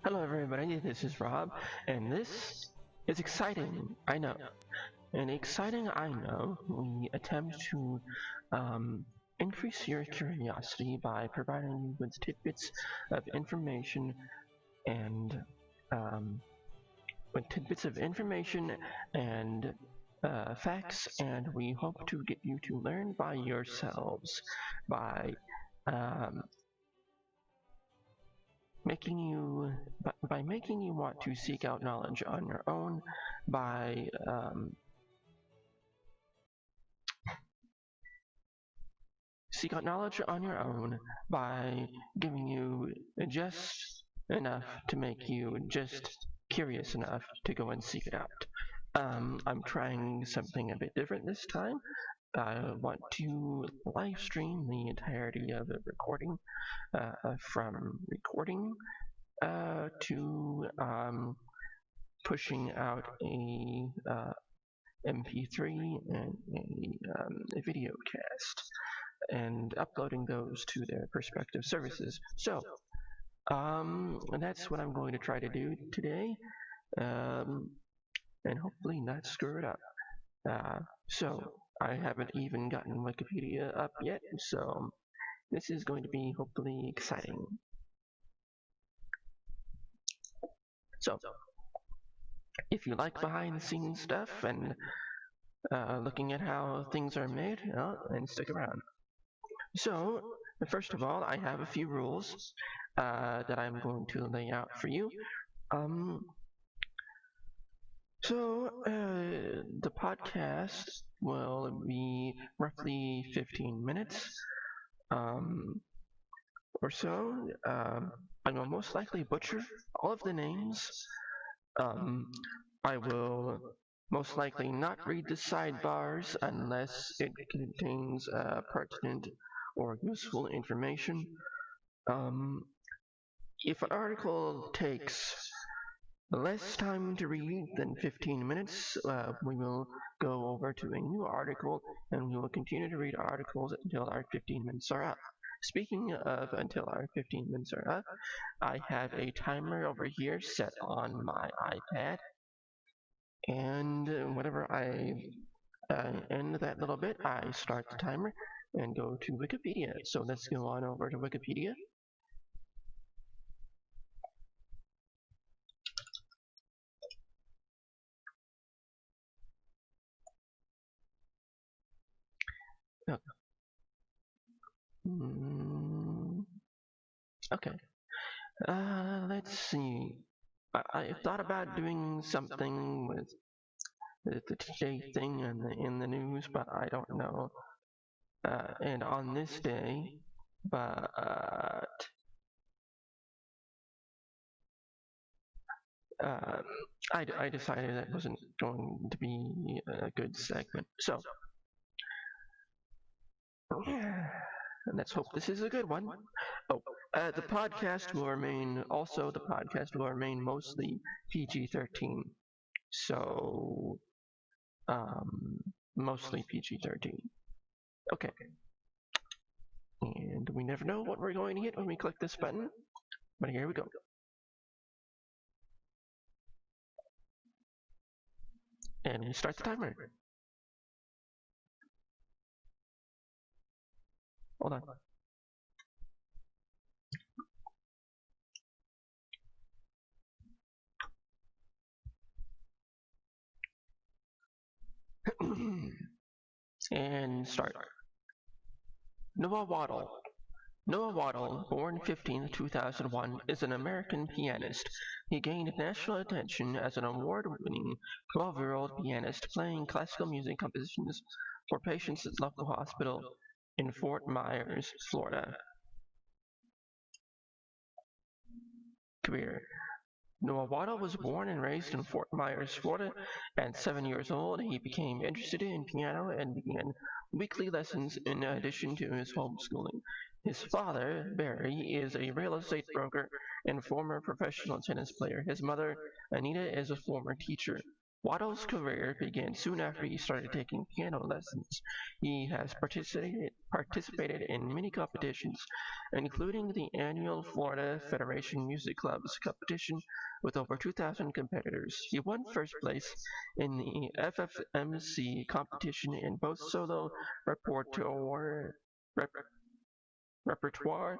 Hello everybody, this is Rob, and this is Exciting, I Know. In Exciting I Know, we attempt to increase your curiosity by providing you with tidbits of information and facts, and we hope to get you to learn by yourselves by um, making you want to seek out knowledge on your own by giving you just enough to make you just curious enough to go and seek it out. I'm trying something a bit different this time. I want to live stream the entirety of the recording, from recording to pushing out a MP3 and a video cast and uploading those to their respective services. So that's what I'm going to try to do today, and hopefully not screw it up. So I haven't even gotten Wikipedia up yet, so this is going to be hopefully exciting. So if you like behind the scenes stuff and looking at how things are made, then stick around. So first of all, I have a few rules that I'm going to lay out for you. The podcast will be roughly 15 minutes or so. I will most likely butcher all of the names. I will most likely not read the sidebars unless it contains pertinent or useful information. If an article takes less time to read than 15 minutes, we will go over to a new article, and we will continue to read articles until our 15 minutes are up. Speaking of until our 15 minutes are up, I have a timer over here set on my iPad, and whenever I end that little bit, I start the timer and go to Wikipedia. So let's go on over to Wikipedia. Okay. Let's see. I thought about doing something with the today thing in the news, but I don't know. And on this day, but I decided that wasn't going to be a good segment. So let's hope this is a good one. Oh, the podcast will remain mostly PG-13. So, mostly PG-13. Okay. And we never know what we're going to hit when we click this button, but here we go. And we start the timer. Hold on. And start. Noah Waddle. Noah Waddle, born 15th, 2001, is an American pianist. He gained national attention as an award-winning 12-year-old pianist playing classical music compositions for patients at local hospital in Fort Myers, Florida. Career. Noah Waddle was born and raised in Fort Myers, Florida. At 7 years old, he became interested in piano and began weekly lessons in addition to his homeschooling. His father, Barry, is a real estate broker and former professional tennis player. His mother, Anita, is a former teacher. Waddle's career began soon after he started taking piano lessons. He has participated in many competitions, including the annual Florida Federation Music Clubs competition with over 2,000 competitors. He won first place in the FFMC competition in both solo rep- repertoire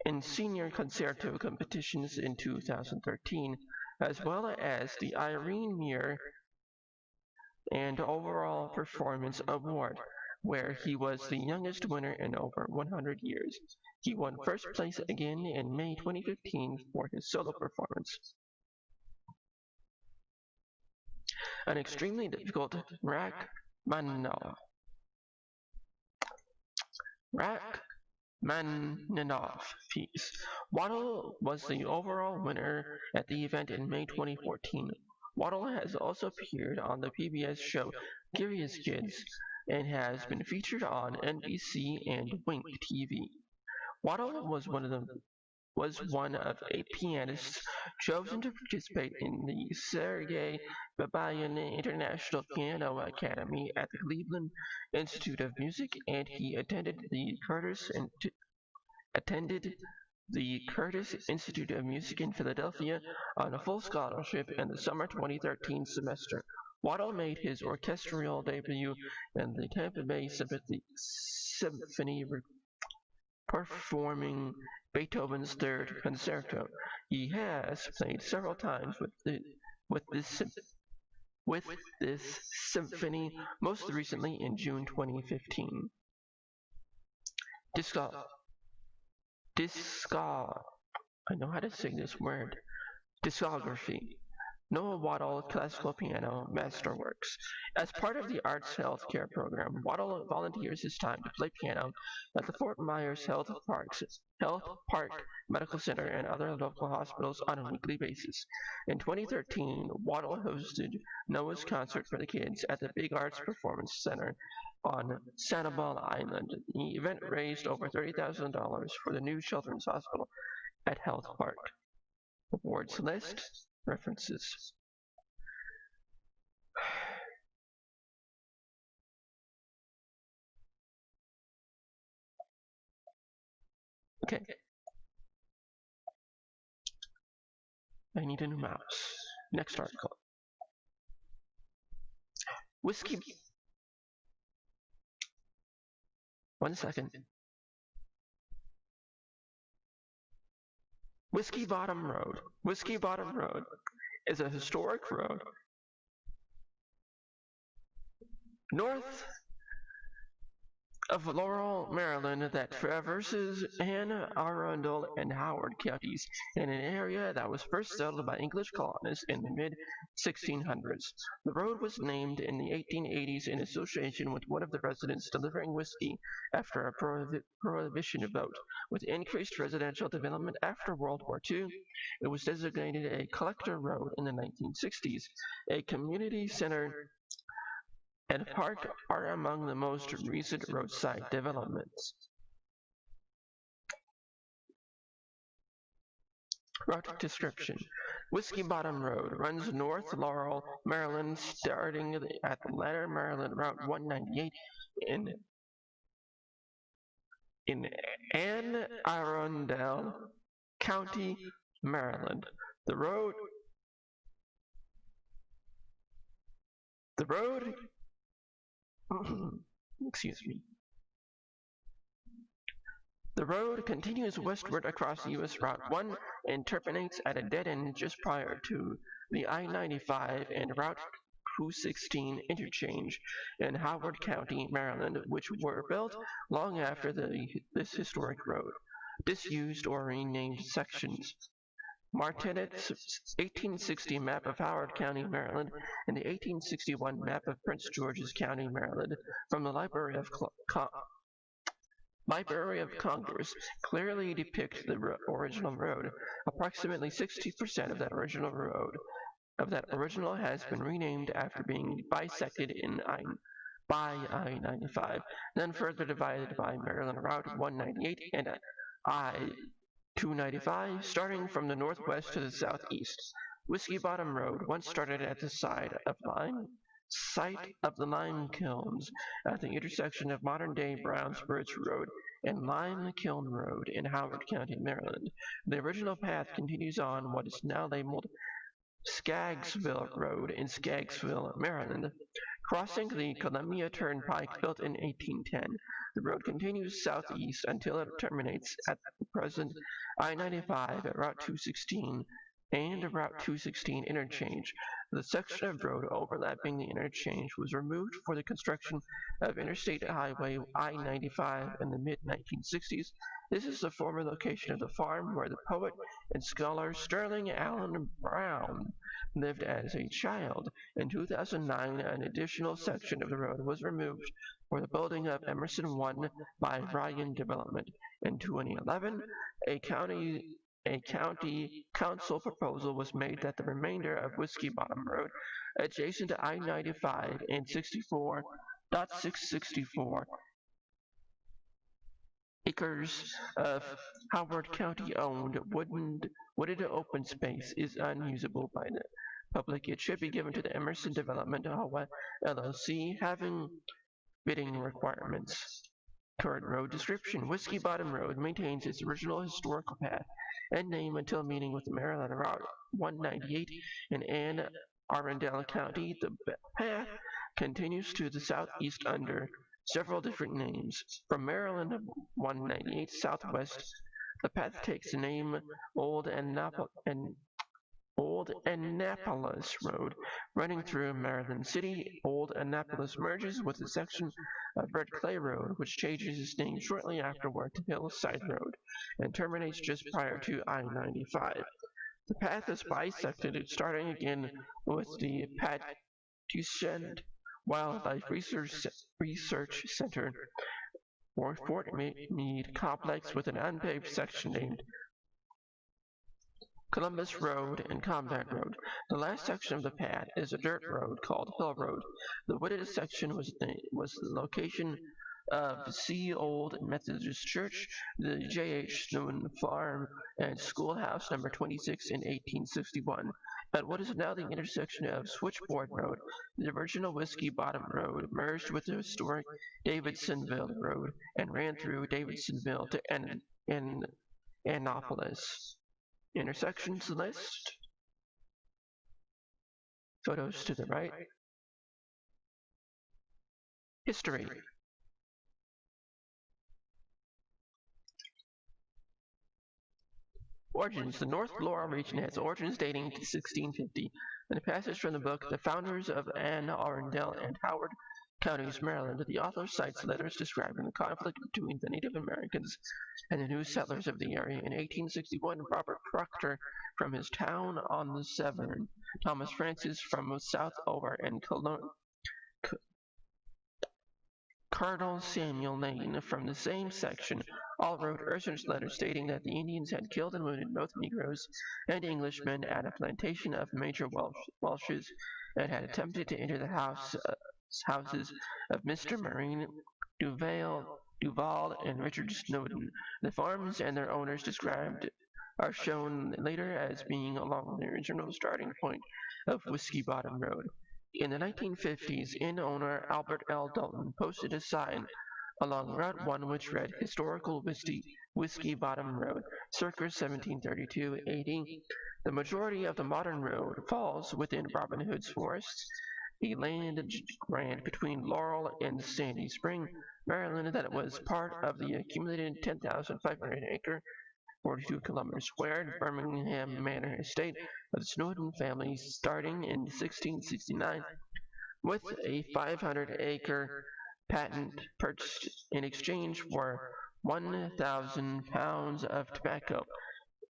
and senior concerto competitions in 2013, as well as the Irene Muir and Overall Performance Award, where he was the youngest winner in over 100 years. He won first place again in May 2015 for his solo performance. An extremely difficult Rachmaninoff piece. Waddle was the overall winner at the event in May 2014. Waddle has also appeared on the PBS show Curious Kids and has been featured on NBC and Wink TV. Waddle was one of 8 pianists chosen to participate in the Sergei Babayan International Piano Academy at the Cleveland Institute of Music, and he attended the Curtis Institute of Music in Philadelphia on a full scholarship in the summer 2013 semester. Waddle made his orchestral debut in the Tampa Bay Symphony performing Beethoven's Third Concerto. He has played several times with this symphony, most recently in June 2015. I know how to say this word. Discography. Noah Waddle Classical Piano Masterworks. As part of the Arts Health Care Program, Waddle volunteers his time to play piano at the Fort Myers Health Park Medical Center and other local hospitals on a weekly basis. In 2013, Waddle hosted Noah's Concert for the Kids at the Big Arts Performance Center on Sanibel Island. The event raised over $30,000 for the new children's hospital at Health Park. Awards list. References. Okay. I need a new mouse. Next article. Whiskey. One second. Whiskey Bottom Road. Whiskey Bottom Road is a historic road north of Laurel, Maryland that traverses Anne Arundel and Howard counties in an area that was first settled by English colonists in the mid-1600s. The road was named in the 1880s in association with one of the residents delivering whiskey after a prohibition vote. With increased residential development after World War II, it was designated a collector road in the 1960s. A community center and park are among the most recent roadside developments. Route description. Whiskey Bottom Road runs north Laurel, Maryland, starting at the Ladder, Maryland, Route 198 in Anne Arundel County, Maryland. The road excuse me. The road continues westward across US Route 1 and terminates at a dead end just prior to the I-95 and Route 216 interchange in Howard County, Maryland, which were built long after this historic road. Disused or renamed sections. Martinet's 1860 map of Howard County, Maryland, and the 1861 map of Prince George's County, Maryland, from the Library of Congress clearly depict the original road. Approximately 60% of that original has been renamed after being bisected by I-95, then further divided by Maryland Route 198 and I-295, starting from the northwest to the southeast. Whiskey Bottom Road once started at the site of the lime kilns at the intersection of modern-day Brownsbridge Road and Lime Kiln Road in Howard County, Maryland. The original path continues on what is now labeled Skaggsville Road in Skaggsville, Maryland. Crossing the Columbia Turnpike built in 1810, the road continues southeast until it terminates at the present I-95 at Route 216 and Route 216 interchange. The section of road overlapping the interchange was removed for the construction of Interstate Highway I-95 in the mid-1960s. This is the former location of the farm where the poet and scholar Sterling Allen Brown lived as a child. In 2009, an additional section of the road was removed for the building of Emerson 1 by Ryan Development. In 2011, a county council proposal was made that the remainder of Whiskey Bottom Road, adjacent to I-95 and 64.664 acres of Howard County-owned wooded open space, is unusable by the public. It should be given to the Emerson Development LLC, having bidding requirements. Current road description. Whiskey Bottom Road maintains its original historical path and name until meeting with the Maryland Route 198 in Anne Arundel County. The path continues to the southeast under several different names. From Maryland 198 southwest, the path takes the name Old Annapolis Road, running through Maryland City. Old Annapolis merges with a section of Red Clay Road, which changes its name shortly afterward to Hillside Road, and terminates just prior to I-95. The path is bisected, starting again with the Patuxent Wildlife Research Center or Fort Meade complex with an unpaved section named Columbus Road and Combat Road. The last section of the path is a dirt road called Hill Road. The wooded section was the location of the C. Old Methodist Church, the J.H. Snowden Farm, and Schoolhouse number 26 in 1861. At what is now the intersection of Switchboard Road, the original Whiskey Bottom Road merged with the historic Davidsonville Road and ran through Davidsonville to Annapolis. Intersections list. Photos to the right. History. Origins. The North Laurel region has origins dating to 1650. In a passage from the book, The Founders of Anne Arundel and Howard Counties, Maryland, the author cites letters describing the conflict between the Native Americans and the new settlers of the area. In 1861, Robert Proctor from his town on the Severn, Thomas Francis from Southover, and Colonel Samuel Lane from the same section all wrote urgent letters stating that the Indians had killed and wounded both Negroes and Englishmen at a plantation of Major Welsh's and had attempted to enter the houses of Mr. Marine Duval and Richard Snowden. The farms and their owners described are shown later as being along the original starting point of Whiskey Bottom Road. In the 1950s, inn owner Albert L. Dalton posted a sign along Route 1 which read Historical Whiskey Bottom Road, circa 1732-80. The majority of the modern road falls within Robin Hood's forests, a land grant between Laurel and Sandy Spring, Maryland, that was part of the accumulated 10,500-acre 42-kilometer squared Birmingham Manor estate of the Snowden family starting in 1669, with a 500-acre patent purchased in exchange for 1,000 pounds of tobacco.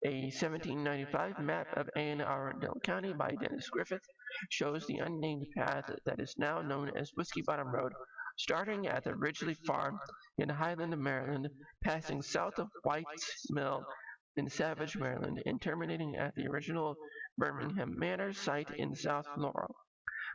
A 1795 map of Anne Arundel County by Dennis Griffith shows the unnamed path that is now known as Whiskey Bottom Road, starting at the Ridgely Farm in Highland, Maryland, passing south of White's Mill in Savage, Maryland, and terminating at the original Birmingham Manor site in South Laurel.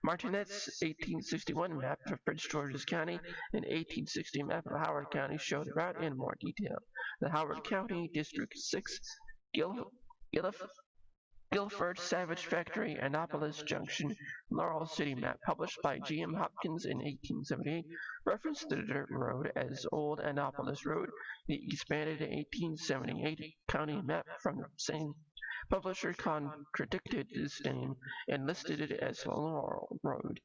Martinet's 1861 map of Prince George's County and 1860 map of Howard County show the route in more detail. The Howard County District 6 Guilford Savage Factory, Annapolis Junction, Laurel City map, published by G.M. Hopkins in 1878, referenced the dirt road as Old Annapolis Road. The expanded 1878 county map from the same publisher contradicted this name and listed it as Laurel Road.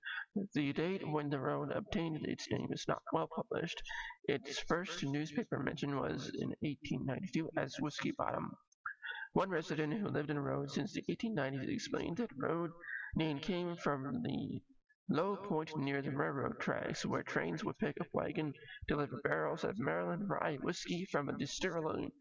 The date when the road obtained its name is not well published. Its first newspaper mention was in 1892 as Whiskey Bottom. One resident who lived in the road since the 1890s explained that the road name came from the low point near the railroad tracks where trains would pick up wagon, deliver barrels of Maryland rye whiskey from a distillery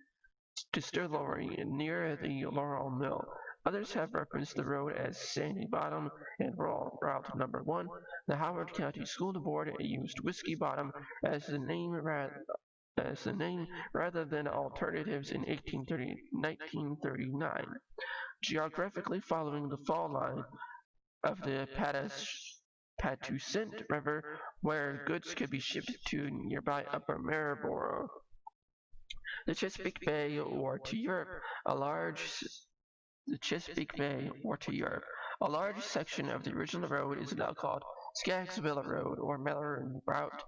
near the Laurel Mill. Others have referenced the road as Sandy Bottom and Route Number 1. The Howard County School Board used Whiskey Bottom as the name rather than alternatives in 1939. Geographically following the fall line of the Patuxent River, where goods could be shipped to nearby Upper Marlboro, the Chesapeake Bay, or to Europe, a large section of the original road is now called Skaggsville Road or Mellon Route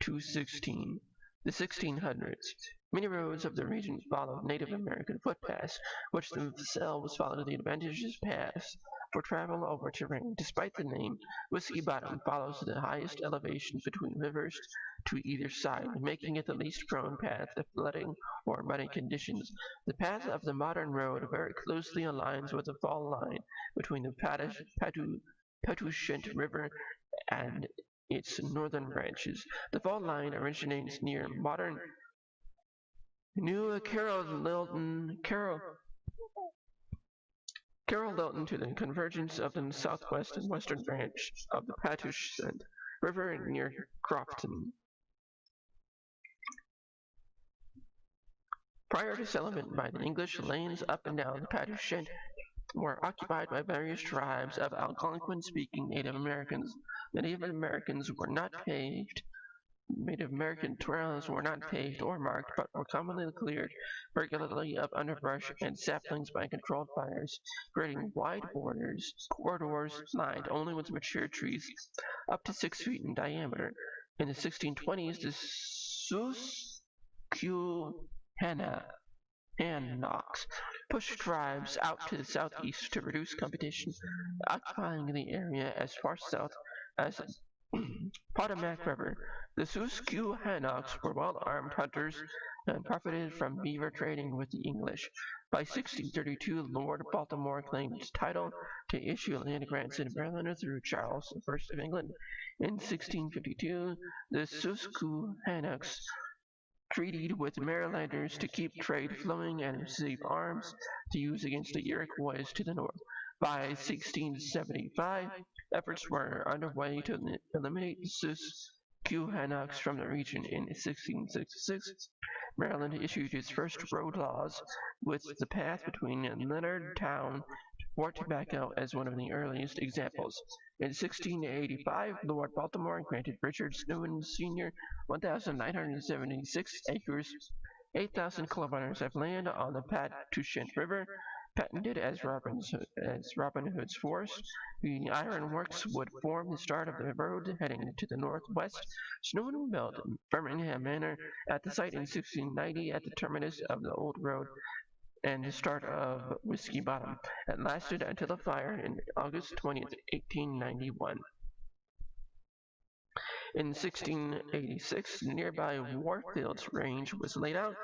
216. The 1600s. Many roads of the region followed Native American footpaths, which themselves followed the advantageous paths for travel over terrain. Despite the name, Whiskey Bottom follows the highest elevation between rivers to either side, making it the least prone path to flooding or muddy conditions. The path of the modern road very closely aligns with the fall line between the Patuxent River and its northern branches. The fault line originates near modern New Carroll Lilton to the convergence of the southwest and western branch of the Patuxent River near Crofton. Prior to settlement by the English, lanes up and down the Patuxent were occupied by various tribes of Algonquin-speaking Native Americans. The Native American trails were not paved or marked, but were commonly cleared regularly of underbrush and saplings by controlled fires, creating wide corridors lined only with mature trees up to 6 feet in diameter. In the 1620s, the Susquehannocks pushed tribes out to the southeast to reduce competition, occupying the area as far south as Potomac River. The Susquehannocks were well-armed hunters and profited from beaver trading with the English. By 1632, Lord Baltimore claimed title to issue land grants in Maryland through Charles I of England. In 1652, the Susquehannocks treated with Marylanders to keep trade flowing and receive arms to use against the Iroquois to the north. By 1675, efforts were underway to eliminate the Susquehannocks from the region. In 1666, Maryland issued its first road laws, with the path between Leonardtown to Fort Tobacco as one of the earliest examples. In 1685, Lord Baltimore granted Richard Snowden Sr. 1,976 acres, 8,000 kilometers of land on the Patuxent River, patented as Robin Hood's Forest. The ironworks would form the start of the road heading to the northwest. Snowden built Birmingham Manor at the site in 1690 at the terminus of the old road and the start of Whiskey Bottom. It lasted until the fire in August 20th, 1891. In 1686, the nearby Warfields Range was laid out.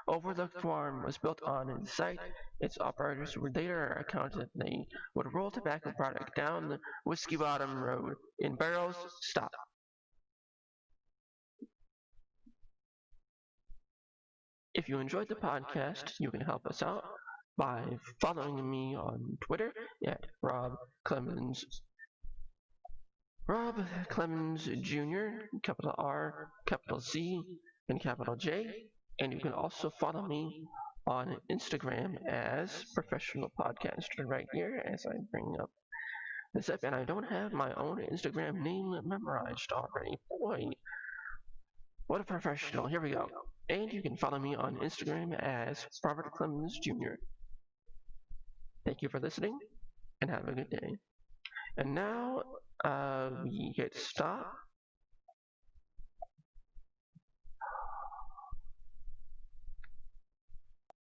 Overlooked farm was built on the site. Its operators would later accounted they would roll tobacco product down the Whiskey Bottom Road in barrels. Stop. If you enjoyed the podcast, you can help us out by following me on Twitter at Rob Clemens Jr., capital R, capital C, and capital J. And you can also follow me on Instagram as Professional Podcaster right here as I bring up this up. And I don't have my own Instagram name memorized already. Boy, what a professional. Here we go. And you can follow me on Instagram as Robert Clemens Jr. Thank you for listening, and have a good day. And now we hit stop.